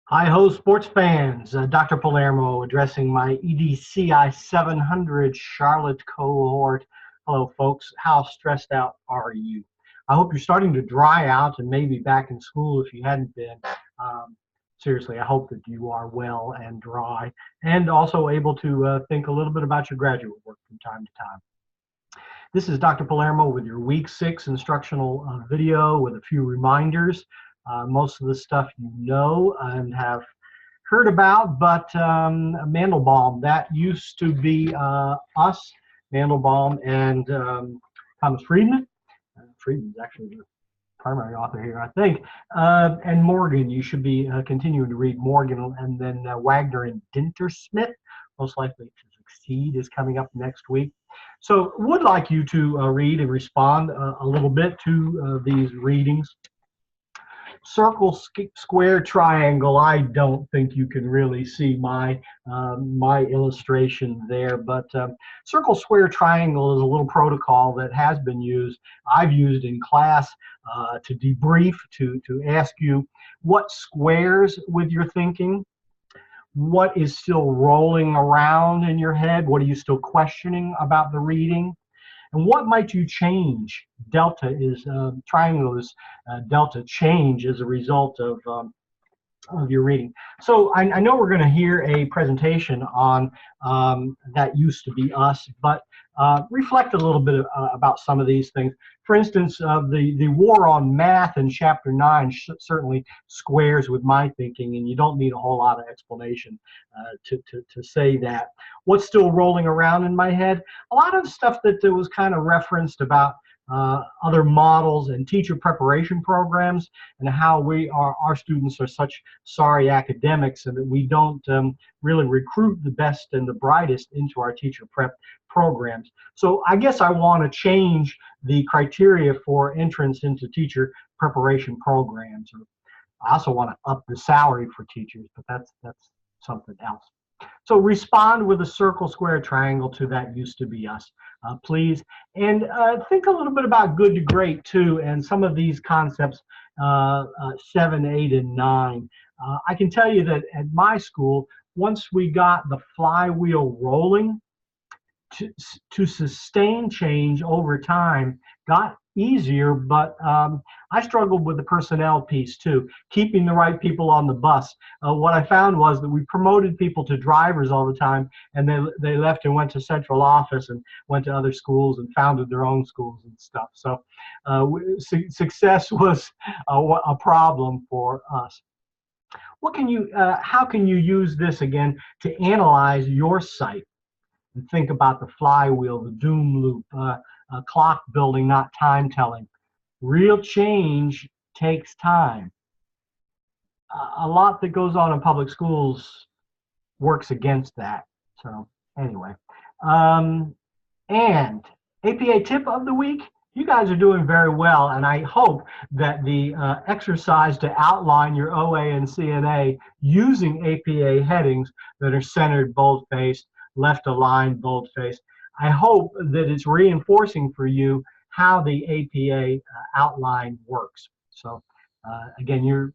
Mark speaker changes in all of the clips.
Speaker 1: Hi-ho, sports fans. Dr. Palermo addressing my EDCI 700 Charlotte cohort. Hello, folks. How stressed out are you? I hope you're starting to dry out and maybe back in school if you hadn't been. Seriously, I hope that you are well and dry and also able to think a little bit about your graduate work from time to time. This is Dr. Palermo with your Week 6 instructional video with a few reminders. Most of the stuff you know and have heard about, but Mandelbaum, that used to be us, Mandelbaum and Thomas Friedman. Friedman's actually the primary author here, I think. And Morgan, you should be continuing to read Morgan, and then Wagner and Dintersmith, most likely to succeed, is coming up next week. So would like you to read and respond a little bit to these readings. Circle, square, triangle. I don't think you can really see my my illustration there, but circle, square, triangle is a little protocol that has been used. I've used in class to debrief, to ask you what squares with your thinking, what is still rolling around in your head, what are you still questioning about the reading, and what might you change? Delta is, triangle is delta change as a result of your reading. So I know we're going to hear a presentation on That Used to Be Us, but reflect a little bit about some of these things. For instance, the war on math in chapter 9 certainly squares with my thinking, and you don't need a whole lot of explanation to say that. What's still rolling around in my head? A lot of stuff that was kind of referenced about other models and teacher preparation programs, and how our students are such sorry academics, and that we don't really recruit the best and the brightest into our teacher prep programs. So I guess I want to change the criteria for entrance into teacher preparation programs. I also want to up the salary for teachers, but that's something else. So respond with a circle, square, triangle to That Used to Be Us, please. And think a little bit about good to great, too, and some of these concepts, 7, 8, and 9. I can tell you that at my school, once we got the flywheel rolling, to sustain change over time got easier, but I struggled with the personnel piece too, keeping the right people on the bus. What I found was that we promoted people to drivers all the time, and they left and went to central office and went to other schools and founded their own schools and stuff. So success was a problem for us. What can you, how can you use this again to analyze your site? And think about the flywheel, the doom loop, clock building, not time telling. Real change takes time. A lot that goes on in public schools works against that. So anyway, and APA tip of the week, you guys are doing very well, and I hope that the exercise to outline your OA and CNA using APA headings that are centered, bold-faced, left aligned, bold-faced, I hope that it's reinforcing for you how the APA outline works. So again, you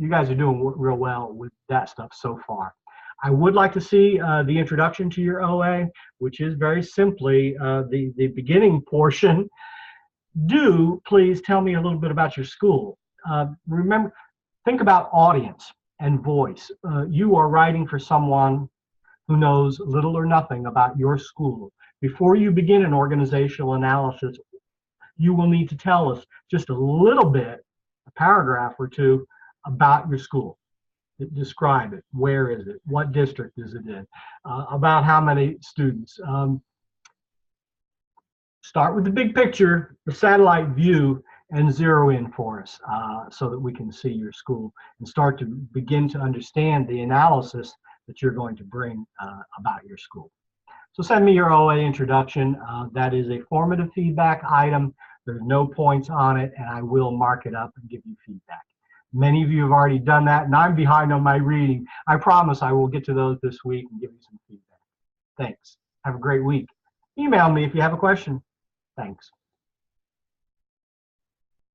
Speaker 1: guys are doing real well with that stuff so far. I would like to see the introduction to your OA, which is very simply the beginning portion. Do please tell me a little bit about your school. Remember, think about audience and voice. You are writing for someone who knows little or nothing about your school. Before you begin an organizational analysis, you will need to tell us just a little bit, a paragraph or two, about your school. Describe it. Where is it? What district is it in? About how many students? Start with the big picture, the satellite view, and zero in for us so that we can see your school and start to begin to understand the analysis that you're going to bring about your school. So send me your OA introduction. That is a formative feedback item. There's no points on it, and I will mark it up and give you feedback. Many of you have already done that, and I'm behind on my reading. I promise I will get to those this week and give you some feedback. Thanks. Have a great week. Email me if you have a question. Thanks.